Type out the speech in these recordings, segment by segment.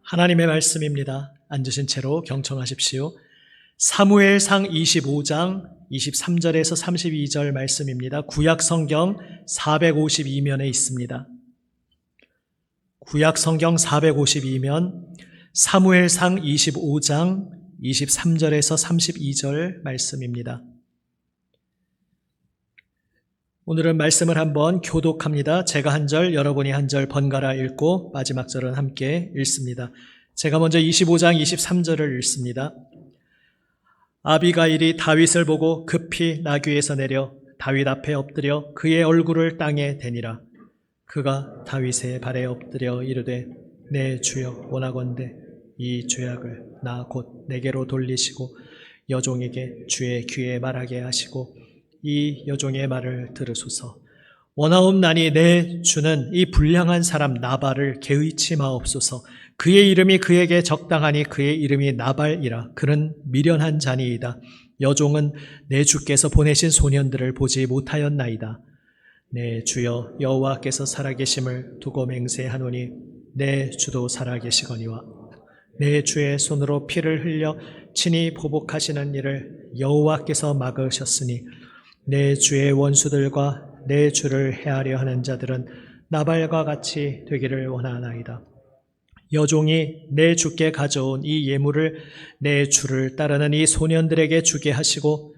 하나님의 말씀입니다. 앉으신 채로 경청하십시오. 사무엘상 25장 23절에서 32절 말씀입니다. 구약 성경 452면에 있습니다. 구약 성경 452면 사무엘상 25장 23절에서 32절 말씀입니다. 오늘은 말씀을 한번 교독합니다. 제가 한 절, 여러분이 한 절 번갈아 읽고 마지막 절은 함께 읽습니다. 제가 먼저 25장 23절을 읽습니다. 아비가일이 다윗을 보고 급히 나귀에서 내려 다윗 앞에 엎드려 그의 얼굴을 땅에 대니라. 그가 다윗의 발에 엎드려 이르되 내 주여 원하건대 이 죄악을 나 곧 내게로 돌리시고 여종에게 주의 귀에 말하게 하시고 이 여종의 말을 들으소서. 원하옵나니 내 주는 이 불량한 사람 나발을 개의치 마옵소서. 그의 이름이 그에게 적당하니 그의 이름이 나발이라. 그는 미련한 자니이다. 여종은 내 주께서 보내신 소년들을 보지 못하였나이다. 내 주여 여호와께서 살아계심을 두고 맹세하노니 내 주도 살아계시거니와 내 주의 손으로 피를 흘려 친히 보복하시는 일을 여호와께서 막으셨으니 내 주의 원수들과 내 주를 해하려 하는 자들은 나발과 같이 되기를 원하나이다. 여종이 내 주께 가져온 이 예물을 내 주를 따르는 이 소년들에게 주게 하시고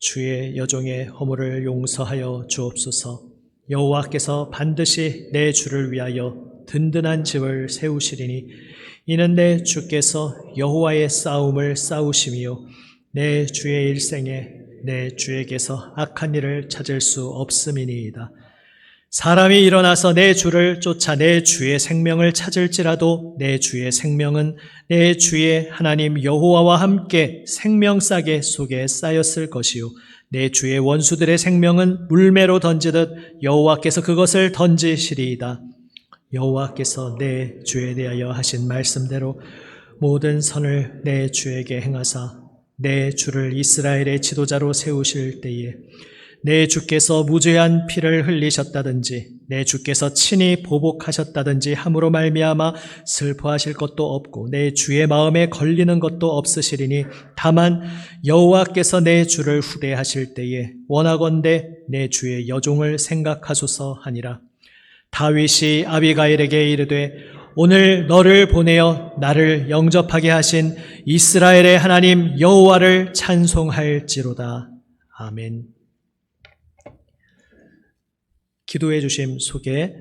주의 여종의 허물을 용서하여 주옵소서. 여호와께서 반드시 내 주를 위하여 든든한 집을 세우시리니 이는 내 주께서 여호와의 싸움을 싸우심이요 내 주의 일생에 내 주에게서 악한 일을 찾을 수 없음이니이다. 사람이 일어나서 내 주를 쫓아 내 주의 생명을 찾을지라도 내 주의 생명은 내 주의 하나님 여호와와 함께 생명싸개 속에 쌓였을 것이요 내 주의 원수들의 생명은 물매로 던지듯 여호와께서 그것을 던지시리이다. 여호와께서 내 주에 대하여 하신 말씀대로 모든 선을 내 주에게 행하사 내 주를 이스라엘의 지도자로 세우실 때에 내 주께서 무죄한 피를 흘리셨다든지 내 주께서 친히 보복하셨다든지 함으로 말미암아 슬퍼하실 것도 없고 내 주의 마음에 걸리는 것도 없으시리니 다만 여호와께서 내 주를 후대하실 때에 원하건대 내 주의 여종을 생각하소서 하니라. 다윗이 아비가일에게 이르되 오늘 너를 보내어 나를 영접하게 하신 이스라엘의 하나님 여호와를 찬송할지로다. 아멘. 기도해 주심 속에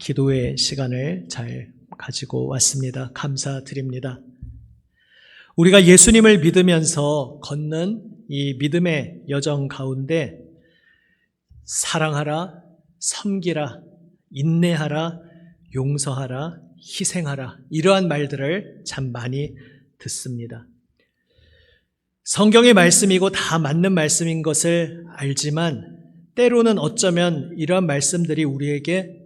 기도의 시간을 잘 가지고 왔습니다. 감사드립니다. 우리가 예수님을 믿으면서 걷는 이 믿음의 여정 가운데 사랑하라, 섬기라, 인내하라, 용서하라, 희생하라 이러한 말들을 참 많이 듣습니다. 성경의 말씀이고 다 맞는 말씀인 것을 알지만 때로는 어쩌면 이러한 말씀들이 우리에게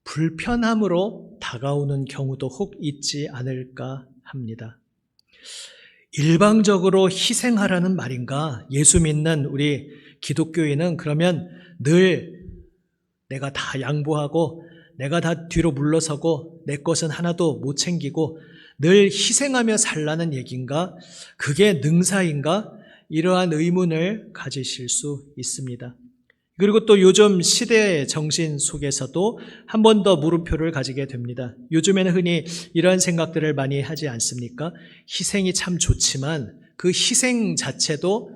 불편함으로 다가오는 경우도 혹 있지 않을까 합니다. 일방적으로 희생하라는 말인가? 예수 믿는 우리 기독교인은 그러면 늘 내가 다 양보하고 내가 다 뒤로 물러서고 내 것은 하나도 못 챙기고 늘 희생하며 살라는 얘기인가? 그게 능사인가? 이러한 의문을 가지실 수 있습니다. 그리고 또 요즘 시대의 정신 속에서도 한 번 더 물음표를 가지게 됩니다. 요즘에는 흔히 이러한 생각들을 많이 하지 않습니까? 희생이 참 좋지만 그 희생 자체도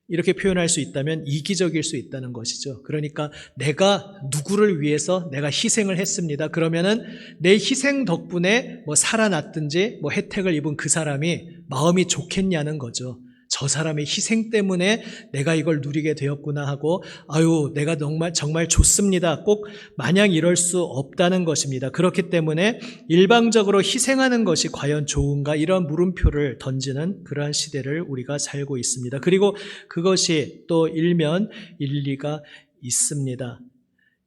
이렇게 표현할 수 있다면 이기적일 수 있다는 것이죠. 그러니까 내가 누구를 위해서 내가 희생을 했습니다. 그러면은 내 희생 덕분에 뭐 살아났든지 뭐 혜택을 입은 그 사람이 마음이 좋겠냐는 거죠. 저 사람의 희생 때문에 내가 이걸 누리게 되었구나 하고 아유 내가 정말 좋습니다. 꼭 마냥 이럴 수 없다는 것입니다. 그렇기 때문에 일방적으로 희생하는 것이 과연 좋은가 이런 물음표를 던지는 그러한 시대를 우리가 살고 있습니다. 그리고 그것이 또 일면 일리가 있습니다.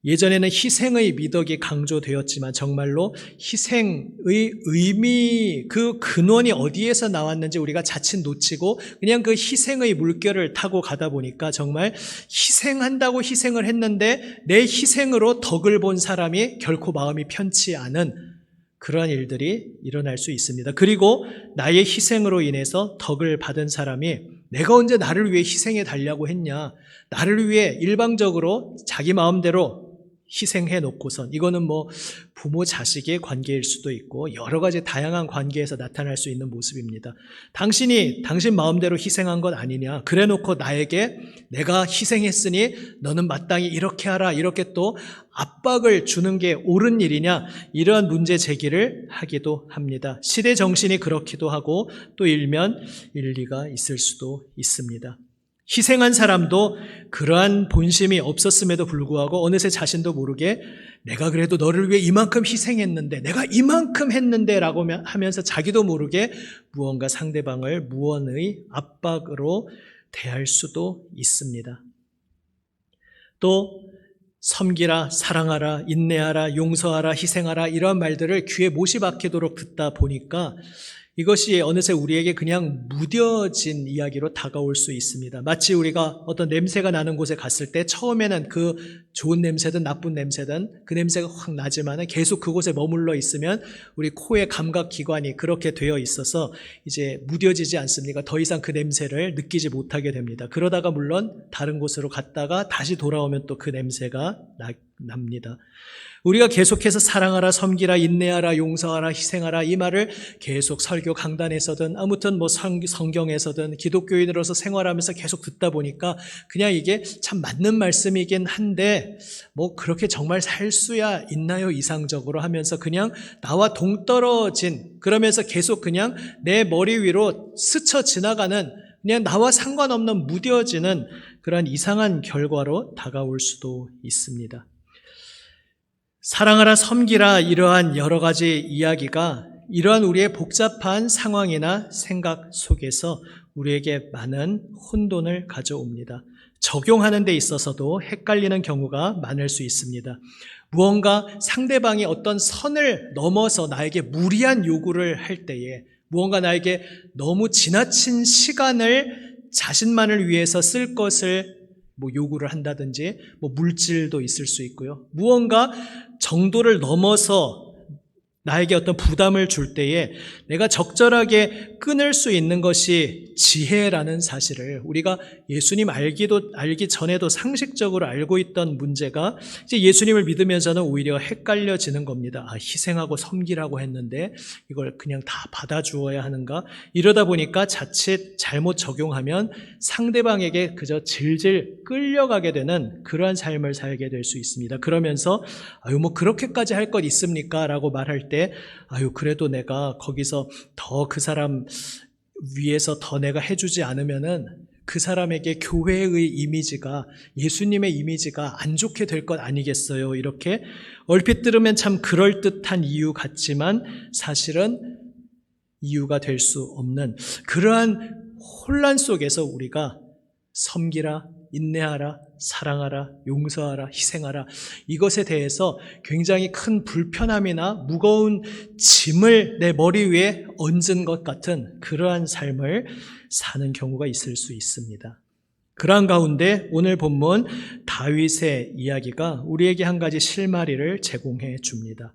예전에는 희생의 미덕이 강조되었지만 정말로 희생의 의미, 그 근원이 어디에서 나왔는지 우리가 자칫 놓치고 그냥 그 희생의 물결을 타고 가다 보니까 정말 희생한다고 희생을 했는데 내 희생으로 덕을 본 사람이 결코 마음이 편치 않은 그러한 일들이 일어날 수 있습니다. 그리고 나의 희생으로 인해서 덕을 받은 사람이 내가 언제 나를 위해 희생해 달라고 했냐, 나를 위해 일방적으로 자기 마음대로 희생해 놓고선, 이거는 부모 자식의 관계일 수도 있고 여러 가지 다양한 관계에서 나타날 수 있는 모습입니다. 당신 마음대로 희생한 것 아니냐, 그래 놓고 나에게 내가 희생했으니 너는 마땅히 이렇게 하라, 이렇게 또 압박을 주는 게 옳은 일이냐, 이러한 문제 제기를 하기도 합니다. 시대 정신이 그렇기도 하고 또 일면 일리가 있을 수도 있습니다. 희생한 사람도 그러한 본심이 없었음에도 불구하고 어느새 자신도 모르게 내가 그래도 너를 위해 이만큼 희생했는데, 내가 이만큼 했는데 라고 하면서 자기도 모르게 무언가 상대방을 무언의 압박으로 대할 수도 있습니다. 또 섬기라, 사랑하라, 인내하라, 용서하라, 희생하라, 이러한 말들을 귀에 못이 박히도록 듣다 보니까 이것이 어느새 우리에게 그냥 무뎌진 이야기로 다가올 수 있습니다. 마치 우리가 어떤 냄새가 나는 곳에 갔을 때 처음에는 그 좋은 냄새든 나쁜 냄새든 그 냄새가 확 나지만 계속 그곳에 머물러 있으면 우리 코의 감각기관이 그렇게 되어 있어서 이제 무뎌지지 않습니까? 더 이상 그 냄새를 느끼지 못하게 됩니다. 그러다가 물론 다른 곳으로 갔다가 다시 돌아오면 또 그 냄새가 납니다. 우리가 계속해서 사랑하라, 섬기라, 인내하라, 용서하라, 희생하라, 이 말을 계속 설교 강단에서든 아무튼 성경에서든 기독교인으로서 생활하면서 계속 듣다 보니까 그냥 이게 참 맞는 말씀이긴 한데 그렇게 정말 살 수야 있나요? 이상적으로 하면서 그냥 나와 동떨어진, 그러면서 계속 그냥 내 머리 위로 스쳐 지나가는, 그냥 나와 상관없는 무뎌지는 그런 이상한 결과로 다가올 수도 있습니다. 사랑하라, 섬기라, 이러한 여러 가지 이야기가 이러한 우리의 복잡한 상황이나 생각 속에서 우리에게 많은 혼돈을 가져옵니다. 적용하는 데 있어서도 헷갈리는 경우가 많을 수 있습니다. 무언가 상대방이 어떤 선을 넘어서 나에게 무리한 요구를 할 때에, 무언가 나에게 너무 지나친 시간을 자신만을 위해서 쓸 것을 요구를 한다든지 물질도 있을 수 있고요. 무언가 정도를 넘어서 나에게 어떤 부담을 줄 때에 내가 적절하게 끊을 수 있는 것이 지혜라는 사실을 우리가 예수님 알기 전에도 상식적으로 알고 있던 문제가 이제 예수님을 믿으면서는 오히려 헷갈려지는 겁니다. 희생하고 섬기라고 했는데 이걸 그냥 다 받아주어야 하는가? 이러다 보니까 자칫 잘못 적용하면 상대방에게 그저 질질 끌려가게 되는 그러한 삶을 살게 될 수 있습니다. 그러면서 그렇게까지 할 것 있습니까? 라고 말할 때 그래도 내가 거기서 더 그 사람 위해서 더 내가 해주지 않으면은 그 사람에게 교회의 이미지가, 예수님의 이미지가 안 좋게 될 것 아니겠어요? 이렇게 얼핏 들으면 참 그럴듯한 이유 같지만 사실은 이유가 될 수 없는 그러한 혼란 속에서 우리가 섬기라, 인내하라, 사랑하라, 용서하라, 희생하라, 이것에 대해서 굉장히 큰 불편함이나 무거운 짐을 내 머리 위에 얹은 것 같은 그러한 삶을 사는 경우가 있을 수 있습니다. 그러한 가운데 오늘 본문 다윗의 이야기가 우리에게 한 가지 실마리를 제공해 줍니다.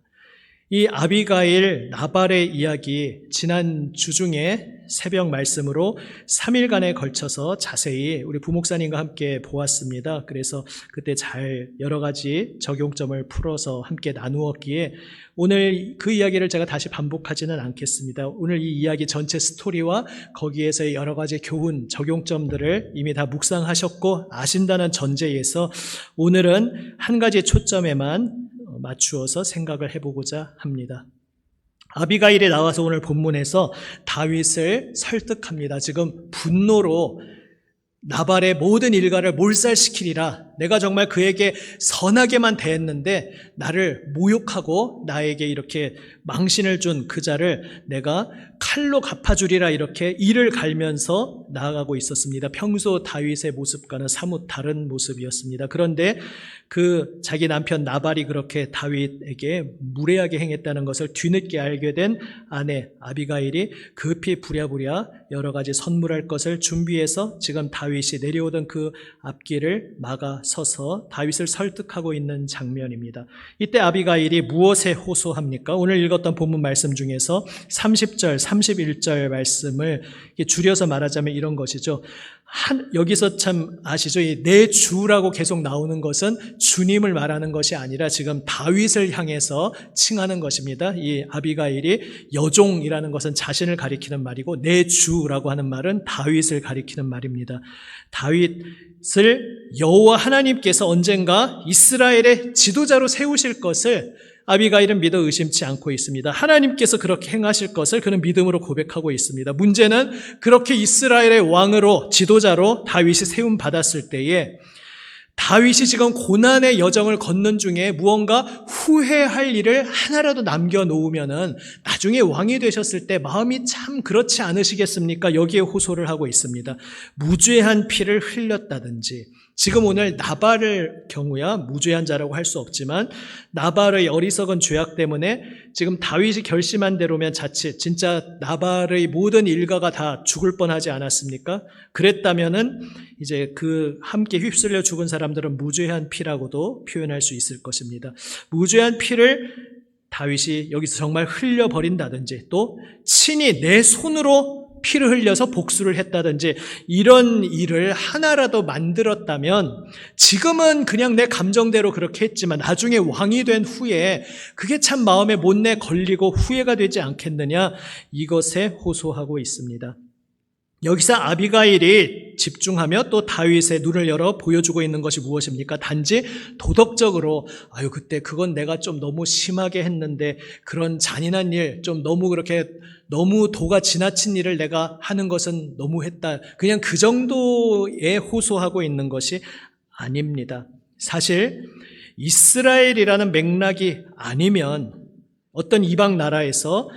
이 아비가일, 나발의 이야기, 지난 주중에 새벽 말씀으로 3일간에 걸쳐서 자세히 우리 부목사님과 함께 보았습니다. 그래서 그때 잘 여러 가지 적용점을 풀어서 함께 나누었기에 오늘 그 이야기를 제가 다시 반복하지는 않겠습니다. 오늘 이 이야기 전체 스토리와 거기에서의 여러 가지 교훈, 적용점들을 이미 다 묵상하셨고 아신다는 전제에서 오늘은 한 가지 초점에만 맞추어서 생각을 해보고자 합니다. 아비가일이 나와서 오늘 본문에서 다윗을 설득합니다. 지금 분노로 나발의 모든 일가를 몰살시키리라. 내가 정말 그에게 선하게만 대했는데 나를 모욕하고 나에게 이렇게 망신을 준 그 자를 내가 칼로 갚아주리라, 이렇게 이를 갈면서 나아가고 있었습니다. 평소 다윗의 모습과는 사뭇 다른 모습이었습니다. 그런데 그 자기 남편 나발이 그렇게 다윗에게 무례하게 행했다는 것을 뒤늦게 알게 된 아내 아비가일이 급히 부랴부랴 여러 가지 선물할 것을 준비해서 지금 다윗이 내려오던 그 앞길을 막아 서서 다윗을 설득하고 있는 장면입니다. 이때 아비가일이 무엇에 호소합니까? 오늘 읽었던 본문 말씀 중에서 30절, 31절 말씀을 줄여서 말하자면 이런 것이죠. 여기서 참 아시죠? 이 내 주라고 계속 나오는 것은 주님을 말하는 것이 아니라 지금 다윗을 향해서 칭하는 것입니다. 이 아비가일이 여종이라는 것은 자신을 가리키는 말이고 내 주라고 하는 말은 다윗을 가리키는 말입니다. 다윗을 여호와 하나님께서 언젠가 이스라엘의 지도자로 세우실 것을 아비가일은 믿어 의심치 않고 있습니다. 하나님께서 그렇게 행하실 것을 그는 믿음으로 고백하고 있습니다. 문제는 그렇게 이스라엘의 왕으로 지도자로 다윗이 세움 받았을 때에 다윗이 지금 고난의 여정을 걷는 중에 무언가 후회할 일을 하나라도 남겨놓으면은 나중에 왕이 되셨을 때 마음이 참 그렇지 않으시겠습니까? 여기에 호소를 하고 있습니다. 무죄한 피를 흘렸다든지, 지금 오늘 나발의 경우야 무죄한 자라고 할 수 없지만 나발의 어리석은 죄악 때문에 지금 다윗이 결심한 대로면 자칫 진짜 나발의 모든 일가가 다 죽을 뻔하지 않았습니까? 그랬다면은 이제 그 함께 휩쓸려 죽은 사람들은 무죄한 피라고도 표현할 수 있을 것입니다. 무죄한 피를 다윗이 여기서 정말 흘려버린다든지 또 친히 내 손으로 피를 흘려서 복수를 했다든지 이런 일을 하나라도 만들었다면 지금은 그냥 내 감정대로 그렇게 했지만 나중에 왕이 된 후에 그게 참 마음에 못내 걸리고 후회가 되지 않겠느냐, 이것에 호소하고 있습니다. 여기서 아비가일이 집중하며 또 다윗의 눈을 열어 보여주고 있는 것이 무엇입니까? 단지 도덕적으로 그때 그건 내가 좀 너무 심하게 했는데 그런 잔인한 일, 좀 너무 그렇게 너무 도가 지나친 일을 내가 하는 것은 너무했다, 그냥 그 정도에 호소하고 있는 것이 아닙니다. 사실 이스라엘이라는 맥락이 아니면 어떤 이방 나라에서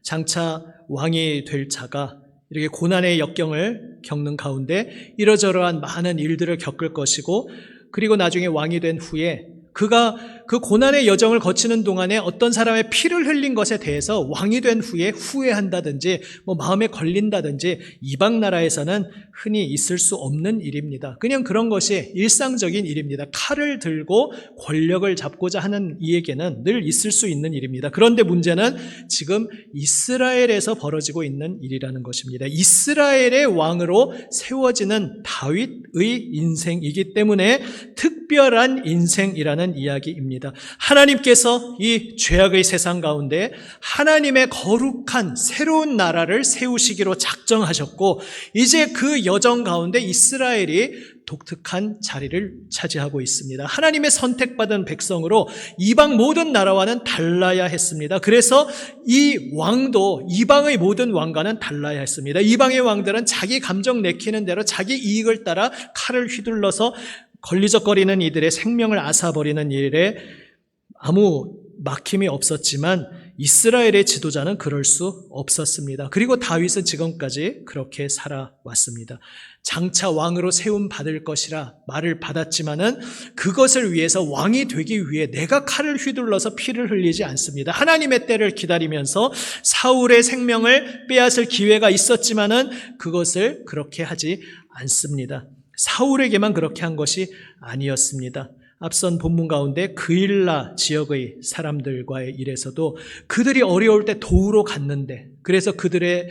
장차 왕이 될 자가 이렇게 고난의 역경을 겪는 가운데 이러저러한 많은 일들을 겪을 것이고, 그리고 나중에 왕이 된 후에 그가 그 고난의 여정을 거치는 동안에 어떤 사람의 피를 흘린 것에 대해서 왕이 된 후에 후회한다든지 마음에 걸린다든지 이방 나라에서는 흔히 있을 수 없는 일입니다. 그냥 그런 것이 일상적인 일입니다. 칼을 들고 권력을 잡고자 하는 이에게는 늘 있을 수 있는 일입니다. 그런데 문제는 지금 이스라엘에서 벌어지고 있는 일이라는 것입니다. 이스라엘의 왕으로 세워지는 다윗의 인생이기 때문에 특별한 인생이라는 이야기입니다. 하나님께서 이 죄악의 세상 가운데 하나님의 거룩한 새로운 나라를 세우시기로 작정하셨고, 이제 그 여정 가운데 이스라엘이 독특한 자리를 차지하고 있습니다. 하나님의 선택받은 백성으로 이방 모든 나라와는 달라야 했습니다. 그래서 이 왕도 이방의 모든 왕과는 달라야 했습니다. 이방의 왕들은 자기 감정 내키는 대로 자기 이익을 따라 칼을 휘둘러서 걸리적거리는 이들의 생명을 앗아버리는 일에 아무 막힘이 없었지만 이스라엘의 지도자는 그럴 수 없었습니다. 그리고 다윗은 지금까지 그렇게 살아왔습니다. 장차 왕으로 세움 받을 것이라 말을 받았지만은 그것을 위해서 왕이 되기 위해 내가 칼을 휘둘러서 피를 흘리지 않습니다. 하나님의 때를 기다리면서 사울의 생명을 빼앗을 기회가 있었지만은 그것을 그렇게 하지 않습니다. 사울에게만 그렇게 한 것이 아니었습니다. 앞선 본문 가운데 그일라 지역의 사람들과의 일에서도 그들이 어려울 때 도우러 갔는데, 그래서 그들을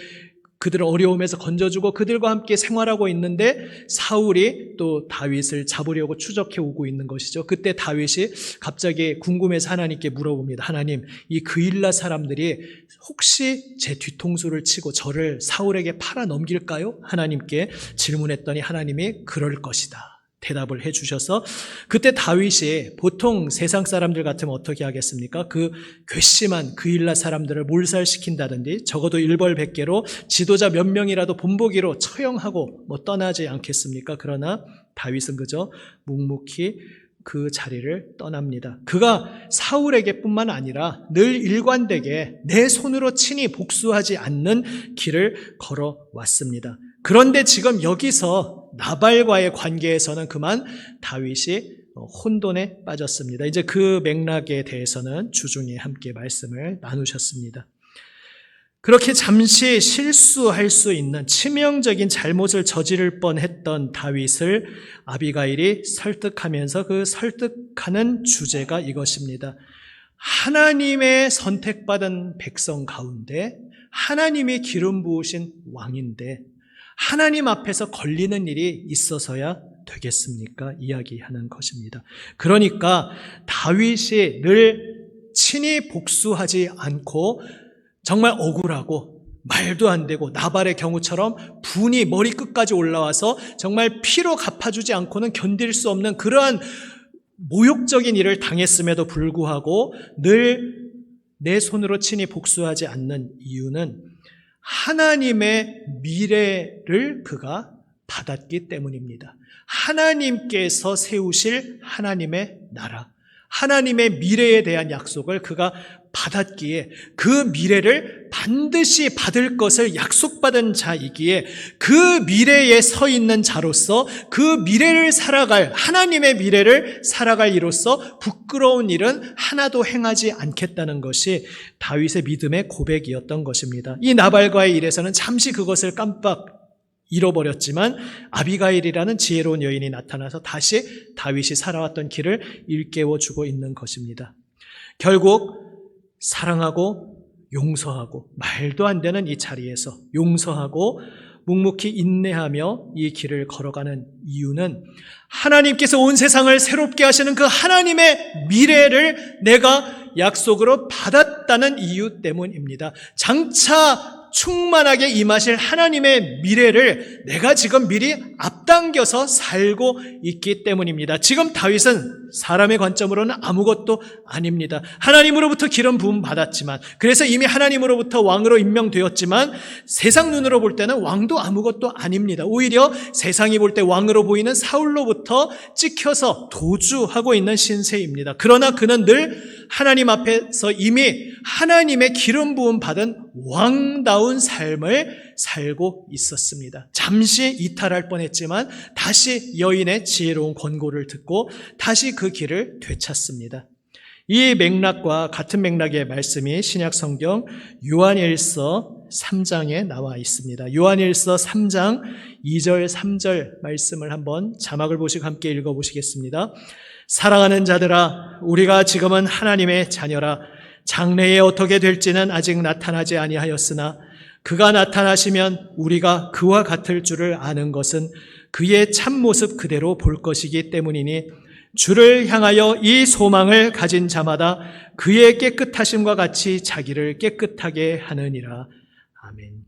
어려움에서 건져주고 그들과 함께 생활하고 있는데 사울이 또 다윗을 잡으려고 추적해 오고 있는 것이죠. 그때 다윗이 갑자기 궁금해서 하나님께 물어봅니다. 하나님, 이 그일라 사람들이 혹시 제 뒤통수를 치고 저를 사울에게 팔아 넘길까요? 하나님께 질문했더니 하나님이 그럴 것이다 대답을 해주셔서, 그때 다윗이 보통 세상 사람들 같으면 어떻게 하겠습니까? 그 괘씸한 그일라 사람들을 몰살시킨다든지 적어도 일벌백계로 지도자 몇 명이라도 본보기로 처형하고 떠나지 않겠습니까? 그러나 다윗은 그저 묵묵히 그 자리를 떠납니다. 그가 사울에게 뿐만 아니라 늘 일관되게 내 손으로 친히 복수하지 않는 길을 걸어왔습니다. 그런데 지금 여기서 나발과의 관계에서는 그만 다윗이 혼돈에 빠졌습니다. 이제 그 맥락에 대해서는 주중에 함께 말씀을 나누셨습니다. 그렇게 잠시 실수할 수 있는 치명적인 잘못을 저지를 뻔했던 다윗을 아비가일이 설득하면서 그 설득하는 주제가 이것입니다. 하나님의 선택받은 백성 가운데 하나님이 기름 부으신 왕인데 하나님 앞에서 걸리는 일이 있어서야 되겠습니까? 이야기하는 것입니다. 그러니까 다윗이 늘 친히 복수하지 않고 정말 억울하고 말도 안 되고 나발의 경우처럼 분이 머리끝까지 올라와서 정말 피로 갚아주지 않고는 견딜 수 없는 그러한 모욕적인 일을 당했음에도 불구하고 늘 내 손으로 친히 복수하지 않는 이유는 하나님의 미래를 그가 받았기 때문입니다. 하나님께서 세우실 하나님의 나라, 하나님의 미래에 대한 약속을 그가 받았기에 그 미래를 반드시 받을 것을 약속받은 자이기에 그 미래에 서 있는 자로서 그 미래를 살아갈, 하나님의 미래를 살아갈 이로써 부끄러운 일은 하나도 행하지 않겠다는 것이 다윗의 믿음의 고백이었던 것입니다. 이 나발과의 일에서는 잠시 그것을 깜빡 잃어버렸지만 아비가일이라는 지혜로운 여인이 나타나서 다시 다윗이 살아왔던 길을 일깨워주고 있는 것입니다. 결국 사랑하고 용서하고 말도 안 되는 이 자리에서 용서하고 묵묵히 인내하며 이 길을 걸어가는 이유는 하나님께서 온 세상을 새롭게 하시는 그 하나님의 미래를 내가 약속으로 받았다는 이유 때문입니다. 장차 충만하게 임하실 하나님의 미래를 내가 지금 미리 앞당겨서 살고 있기 때문입니다. 지금 다윗은 사람의 관점으로는 아무것도 아닙니다. 하나님으로부터 기름 부음 받았지만, 그래서 이미 하나님으로부터 왕으로 임명되었지만 세상 눈으로 볼 때는 왕도 아무것도 아닙니다. 오히려 세상이 볼 때 왕으로 보이는 사울로부터 찍혀서 도주하고 있는 신세입니다. 그러나 그는 늘 하나님 앞에서 이미 하나님의 기름 부음 받은 왕다운 삶을 살고 있었습니다. 잠시 이탈할 뻔했지만 다시 여인의 지혜로운 권고를 듣고 다시 그 길을 되찾습니다. 이 맥락과 같은 맥락의 말씀이 신약 성경 요한일서 3장에 나와 있습니다. 요한일서 3장 2절 3절 말씀을 한번 자막을 보시고 함께 읽어보시겠습니다. 사랑하는 자들아, 우리가 지금은 하나님의 자녀라. 장래에 어떻게 될지는 아직 나타나지 아니하였으나 그가 나타나시면 우리가 그와 같을 줄을 아는 것은 그의 참모습 그대로 볼 것이기 때문이니 주를 향하여 이 소망을 가진 자마다 그의 깨끗하심과 같이 자기를 깨끗하게 하느니라. 아멘.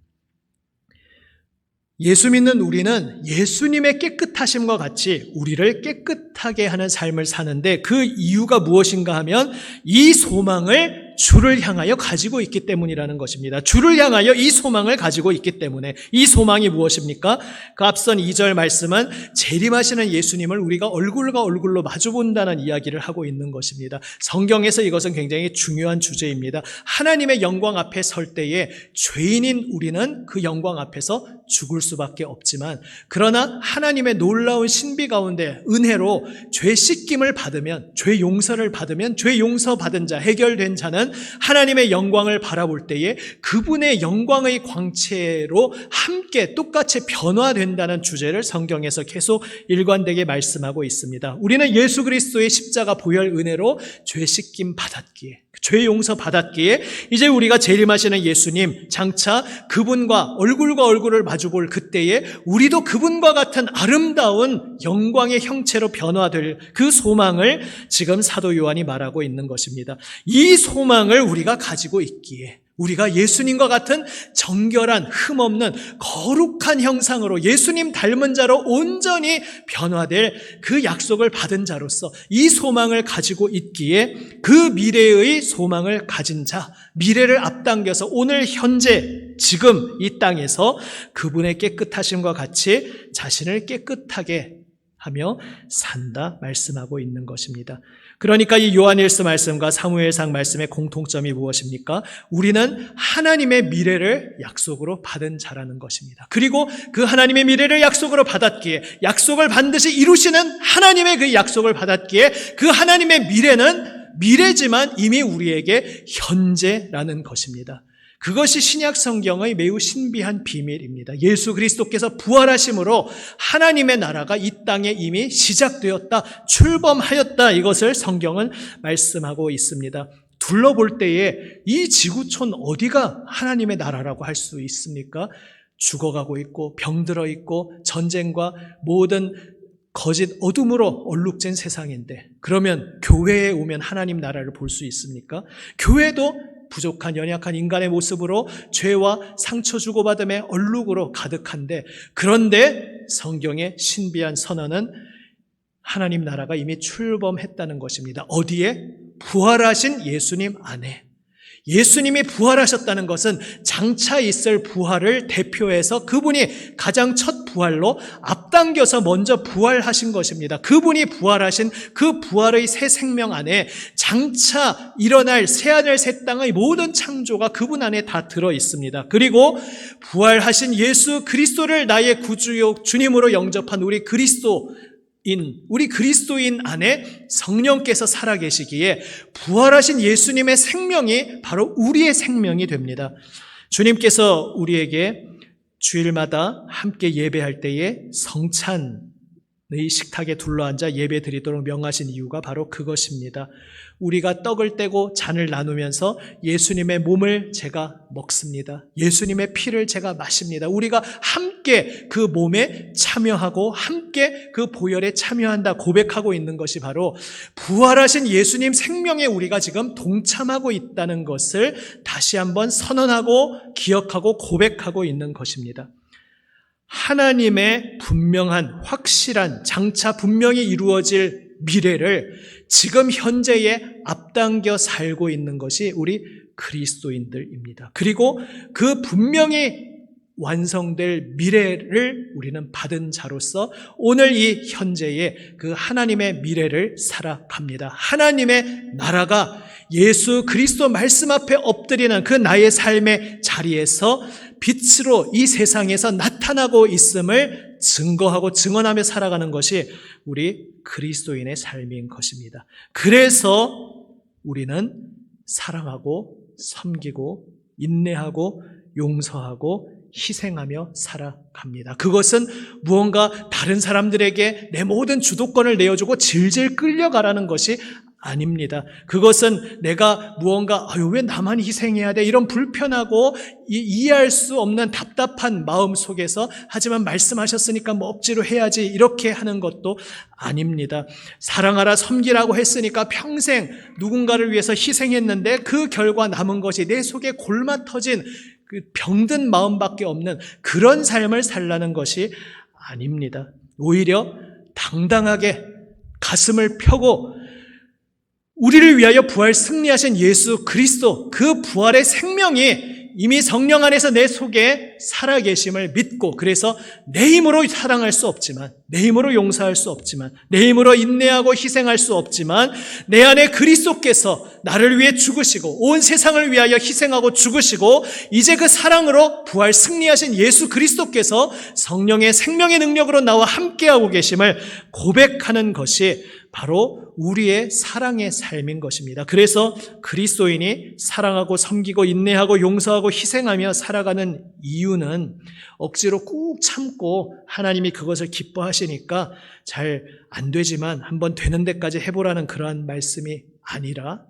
예수 믿는 우리는 예수님의 깨끗하심과 같이 우리를 깨끗하게 하는 삶을 사는데 그 이유가 무엇인가 하면 이 소망을 주를 향하여 가지고 있기 때문이라는 것입니다. 주를 향하여 이 소망을 가지고 있기 때문에 이 소망이 무엇입니까? 그 앞선 2절 말씀은 재림하시는 예수님을 우리가 얼굴과 얼굴로 마주본다는 이야기를 하고 있는 것입니다. 성경에서 이것은 굉장히 중요한 주제입니다. 하나님의 영광 앞에 설 때에 죄인인 우리는 그 영광 앞에서 죽을 수밖에 없지만 그러나 하나님의 놀라운 신비 가운데 은혜로 죄 씻김을 받으면 죄 용서를 받으면 죄 용서받은 자 해결된 자는 하나님의 영광을 바라볼 때에 그분의 영광의 광채로 함께 똑같이 변화된다는 주제를 성경에서 계속 일관되게 말씀하고 있습니다. 우리는 예수 그리스도의 십자가 보혈 은혜로 죄 씻김 받았기에 죄 용서 받았기에 이제 우리가 재림하시는 예수님 장차 그분과 얼굴과 얼굴을 마주볼 그때에 우리도 그분과 같은 아름다운 영광의 형체로 변화될 그 소망을 지금 사도 요한이 말하고 있는 것입니다. 이 소망을 우리가 가지고 있기에 우리가 예수님과 같은 정결한 흠없는 거룩한 형상으로 예수님 닮은 자로 온전히 변화될 그 약속을 받은 자로서 이 소망을 가지고 있기에 그 미래의 소망을 가진 자, 미래를 앞당겨서 오늘 현재 지금 이 땅에서 그분의 깨끗하심과 같이 자신을 깨끗하게 하며 산다 말씀하고 있는 것입니다. 그러니까 이 요한일서 말씀과 사무엘상 말씀의 공통점이 무엇입니까? 우리는 하나님의 미래를 약속으로 받은 자라는 것입니다. 그리고 그 하나님의 미래를 약속으로 받았기에 약속을 반드시 이루시는 하나님의 그 약속을 받았기에 그 하나님의 미래는 미래지만 이미 우리에게 현재라는 것입니다. 그것이 신약 성경의 매우 신비한 비밀입니다. 예수 그리스도께서 부활하심으로 하나님의 나라가 이 땅에 이미 시작되었다, 출범하였다, 이것을 성경은 말씀하고 있습니다. 둘러볼 때에 이 지구촌 어디가 하나님의 나라라고 할 수 있습니까? 죽어가고 있고 병들어 있고 전쟁과 모든 거짓 어둠으로 얼룩진 세상인데, 그러면 교회에 오면 하나님 나라를 볼 수 있습니까? 교회도 부족한 연약한 인간의 모습으로 죄와 상처 주고받음의 얼룩으로 가득한데, 그런데 성경의 신비한 선언은 하나님 나라가 이미 출범했다는 것입니다. 어디에? 부활하신 예수님 안에. 예수님이 부활하셨다는 것은 장차 있을 부활을 대표해서 그분이 가장 첫 부활로 앞당겨서 먼저 부활하신 것입니다. 그분이 부활하신 그 부활의 새 생명 안에 장차 일어날 새하늘 새 땅의 모든 창조가 그분 안에 다 들어 있습니다. 그리고 부활하신 예수 그리스도를 나의 구주요 주님으로 영접한 우리 그리스도인 안에 성령께서 살아계시기에 부활하신 예수님의 생명이 바로 우리의 생명이 됩니다. 주님께서 우리에게 주일마다 함께 예배할 때에 성찬의 식탁에 둘러앉아 예배 드리도록 명하신 이유가 바로 그것입니다. 우리가 떡을 떼고 잔을 나누면서 예수님의 몸을 제가 먹습니다. 예수님의 피를 제가 마십니다. 우리가 함께 그 몸에 참여하고 함께 그 보혈에 참여한다 고백하고 있는 것이 바로 부활하신 예수님 생명에 우리가 지금 동참하고 있다는 것을 다시 한번 선언하고 기억하고 고백하고 있는 것입니다. 하나님의 분명한 확실한 장차 분명히 이루어질 미래를 지금 현재에 앞당겨 살고 있는 것이 우리 그리스도인들입니다. 그리고 그 분명히 완성될 미래를 우리는 받은 자로서 오늘 이 현재에 그 하나님의 미래를 살아갑니다. 하나님의 나라가 예수 그리스도 말씀 앞에 엎드리는 그 나의 삶의 자리에서 빛으로 이 세상에서 나타나고 있음을 증거하고 증언하며 살아가는 것이 우리 그리스도인의 삶인 것입니다. 그래서 우리는 사랑하고 섬기고 인내하고 용서하고 희생하며 살아갑니다. 그것은 무언가 다른 사람들에게 내 모든 주도권을 내어주고 질질 끌려가라는 것이 아닙니다. 그것은 내가 무언가 왜 나만 희생해야 돼? 이런 불편하고 이해할 수 없는 답답한 마음 속에서 하지만 말씀하셨으니까 뭐 억지로 해야지 이렇게 하는 것도 아닙니다. 사랑하라 섬기라고 했으니까 평생 누군가를 위해서 희생했는데 그 결과 남은 것이 내 속에 골마 터진 그 병든 마음밖에 없는 그런 삶을 살라는 것이 아닙니다. 오히려 당당하게 가슴을 펴고 우리를 위하여 부활 승리하신 예수 그리스도 그 부활의 생명이 이미 성령 안에서 내 속에 살아계심을 믿고, 그래서 내 힘으로 사랑할 수 없지만, 내 힘으로 용서할 수 없지만, 내 힘으로 인내하고 희생할 수 없지만 내 안에 그리스도께서 나를 위해 죽으시고 온 세상을 위하여 희생하고 죽으시고 이제 그 사랑으로 부활 승리하신 예수 그리스도께서 성령의 생명의 능력으로 나와 함께하고 계심을 고백하는 것이 바로 우리의 사랑의 삶인 것입니다. 그래서 그리스도인이 사랑하고 섬기고 인내하고 용서하고 희생하며 살아가는 이유는 억지로 꾹 참고 하나님이 그것을 기뻐하시니까 잘 안 되지만 한번 되는 데까지 해보라는 그러한 말씀이 아니라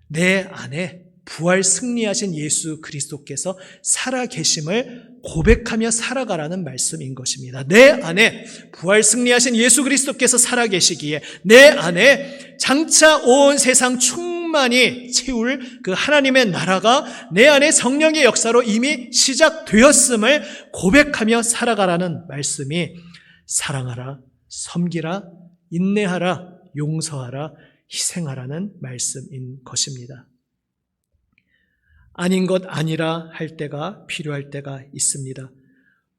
내 안에 부활 승리하신 예수 그리스도께서 살아계심을 고백하며 살아가라는 말씀인 것입니다. 내 안에 부활 승리하신 예수 그리스도께서 살아계시기에 내 안에 장차 온 세상 충만히 채울 그 하나님의 나라가 내 안에 성령의 역사로 이미 시작되었음을 고백하며 살아가라는 말씀이 사랑하라, 섬기라, 인내하라, 용서하라, 희생하라는 말씀인 것입니다. 아닌 것 아니라 할 때가 필요할 때가 있습니다.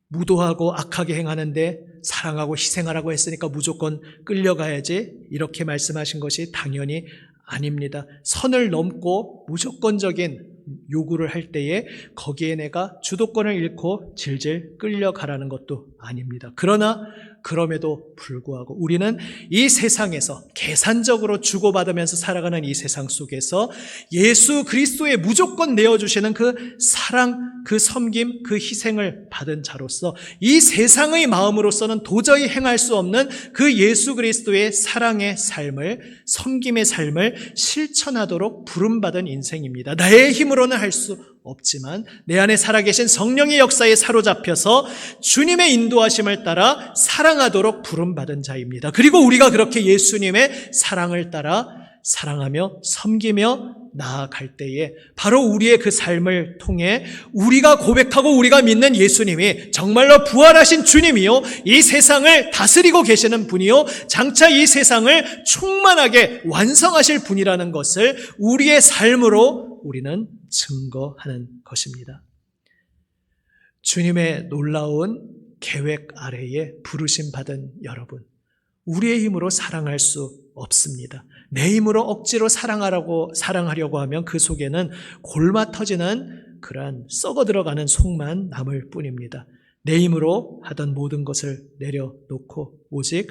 무도하고 악하게 행하는데 사랑하고 희생하라고 했으니까 무조건 끌려가야지 이렇게 말씀하신 것이 당연히 아닙니다. 선을 넘고 무조건적인 요구를 할 때에 거기에 내가 주도권을 잃고 질질 끌려가라는 것도 아닙니다. 그러나 그럼에도 불구하고 우리는 이 세상에서 계산적으로 주고받으면서 살아가는 이 세상 속에서 예수 그리스도의 무조건 내어주시는 그 사랑, 그 섬김, 그 희생을 받은 자로서 이 세상의 마음으로서는 도저히 행할 수 없는 그 예수 그리스도의 사랑의 삶을, 섬김의 삶을 실천하도록 부름받은 인생입니다. 나의 힘으로는 할 수 없지만 내 안에 살아계신 성령의 역사에 사로잡혀서 주님의 인도하심을 따라 사랑하도록 부름받은 자입니다. 그리고 우리가 그렇게 예수님의 사랑을 따라 사랑하며 섬기며 나아갈 때에 바로 우리의 그 삶을 통해 우리가 고백하고 우리가 믿는 예수님이 정말로 부활하신 주님이요, 이 세상을 다스리고 계시는 분이요, 장차 이 세상을 충만하게 완성하실 분이라는 것을 우리의 삶으로 우리는 증거하는 것입니다. 주님의 놀라운 계획 아래에 부르심 받은 여러분, 우리의 힘으로 사랑할 수 없습니다. 내 힘으로 억지로 사랑하려고 하면 그 속에는 골마 터지는 그러한 썩어 들어가는 속만 남을 뿐입니다. 내 힘으로 하던 모든 것을 내려놓고 오직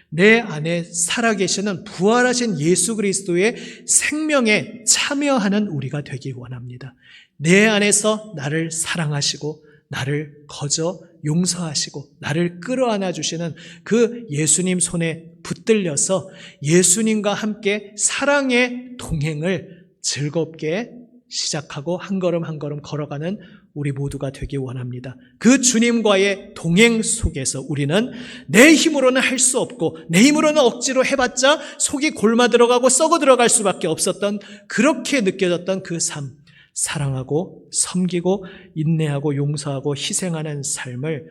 내 안에 살아계시는 부활하신 예수 그리스도의 생명에 참여하는 우리가 되기 원합니다. 내 안에서 나를 사랑하시고 나를 거저 용서하시고 나를 끌어안아 주시는 그 예수님 손에 붙들려서 예수님과 함께 사랑의 동행을 즐겁게 시작하고 한 걸음 한 걸음 걸어가는 우리 모두가 되기 원합니다. 그 주님과의 동행 속에서 우리는 내 힘으로는 할 수 없고 내 힘으로는 억지로 해봤자 속이 골마 들어가고 썩어 들어갈 수밖에 없었던, 그렇게 느껴졌던 그 삶, 사랑하고 섬기고 인내하고 용서하고 희생하는 삶을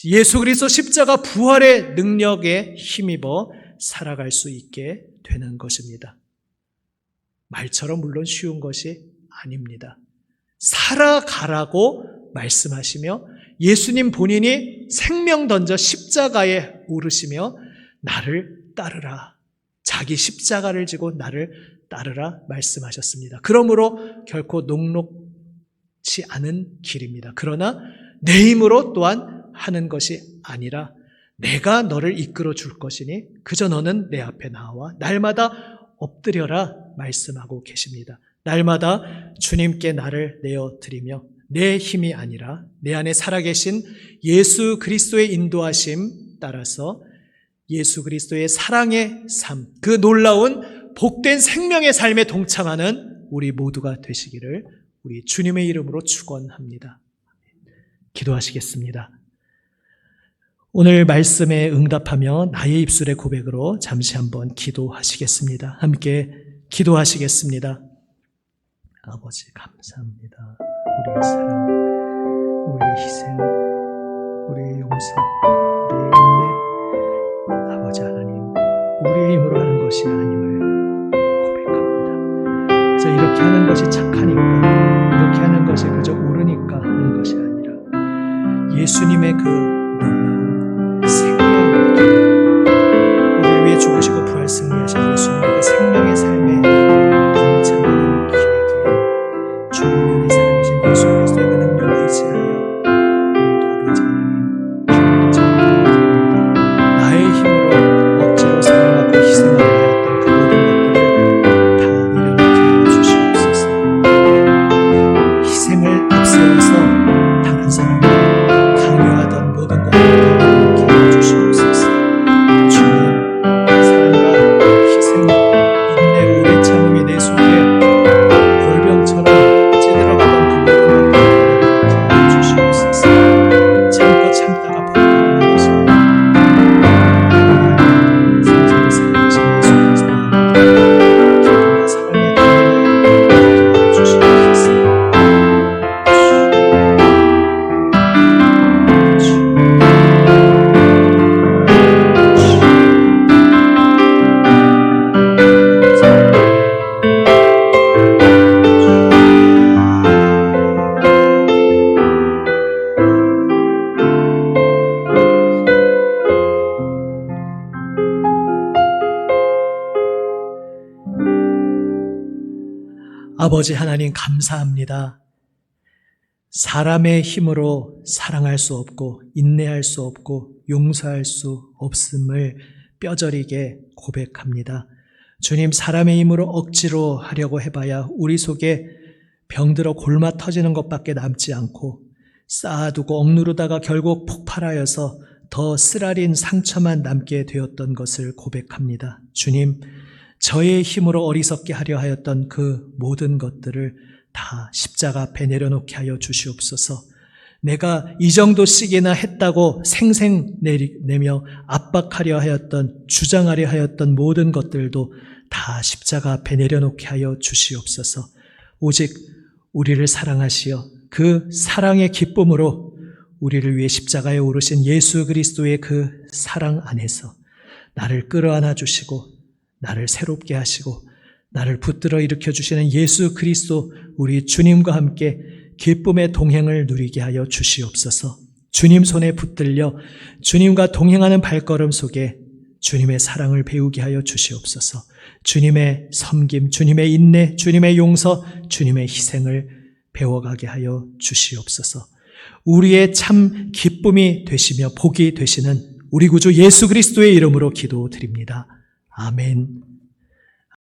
예수 그리스도 십자가 부활의 능력에 힘입어 살아갈 수 있게 되는 것입니다. 말처럼 물론 쉬운 것이 아닙니다. 살아가라고 말씀하시며 예수님 본인이 생명 던져 십자가에 오르시며 나를 따르라, 자기 십자가를 지고 나를 따르라 말씀하셨습니다. 그러므로 결코 녹록지 않은 길입니다. 그러나 내 힘으로 또한 하는 것이 아니라 내가 너를 이끌어 줄 것이니 그저 너는 내 앞에 나와 날마다 엎드려라 말씀하고 계십니다. 날마다 주님께 나를 내어드리며 내 힘이 아니라 내 안에 살아계신 예수 그리스도의 인도하심 따라서 예수 그리스도의 사랑의 삶, 그 놀라운 복된 생명의 삶에 동참하는 우리 모두가 되시기를 우리 주님의 이름으로 축원합니다. 기도하시겠습니다. 오늘 말씀에 응답하며 나의 입술의 고백으로 잠시 한번 기도하시겠습니다. 함께 기도하시겠습니다. 아버지 감사합니다. 우리의 사랑, 우리의 희생, 우리의 용서, 우리의 인내, 아버지 하나님, 우리의 힘으로 하는 것이 아님을 고백합니다. 그래서 이렇게 하는 것이 착하니까, 이렇게 하는 것이 그저 옳으니까 하는 것이 아니라 예수님의 그 놀라운 생명을, 우리를 위해 죽으시고 부활 승리하신 예수님의 그 생명의 삶에 동참하는 기회에 주님의 살아계신 예수 그리스도의 그 능력에 의지하여 아버지 하나님 주님께 전합니다. 나의 힘으로 억지로 사랑하고 희생하려 했던 그 모든 것들을 다 내려놓게 해주시옵소서. 희생을 앞세워서 다른 사람을 강요하던 모든 것들을 내려놓게 해주시옵소서. 주님, 사랑과 희생, 인내, 오래 참음이 내 속에 골병처럼 찌들어가던 그 모든 것들을 내려놓게 해주시옵소서. 참고 참다가 포기하는 것이 하나님 생생히 살아계신 예수 그리스도와 함께 기쁨과 사랑의 동행을 해주시옵소서. 아버지 하나님 감사합니다. 사람의 힘으로 사랑할 수 없고 인내할 수 없고 용서할 수 없음을 뼈저리게 고백합니다. 주님, 사람의 힘으로 억지로 하려고 해봐야 우리 속에 병들어 골마 터지는 것밖에 남지 않고 쌓아두고 억누르다가 결국 폭발하여서 더 쓰라린 상처만 남게 되었던 것을 고백합니다. 주님, 저의 힘으로 어리석게 하려 하였던 그 모든 것들을 다 십자가 앞에 내려놓게 하여 주시옵소서. 내가 이 정도씩이나 했다고 생색내며 압박하려 하였던, 주장하려 하였던 모든 것들도 다 십자가 앞에 내려놓게 하여 주시옵소서. 오직 우리를 사랑하시어 그 사랑의 기쁨으로 우리를 위해 십자가에 오르신 예수 그리스도의 그 사랑 안에서 나를 끌어안아 주시고 나를 새롭게 하시고 나를 붙들어 일으켜 주시는 예수 그리스도 우리 주님과 함께 기쁨의 동행을 누리게 하여 주시옵소서. 주님 손에 붙들려 주님과 동행하는 발걸음 속에 주님의 사랑을 배우게 하여 주시옵소서. 주님의 섬김, 주님의 인내, 주님의 용서, 주님의 희생을 배워가게 하여 주시옵소서. 우리의 참 기쁨이 되시며 복이 되시는 우리 구주 예수 그리스도의 이름으로 기도드립니다. 아멘.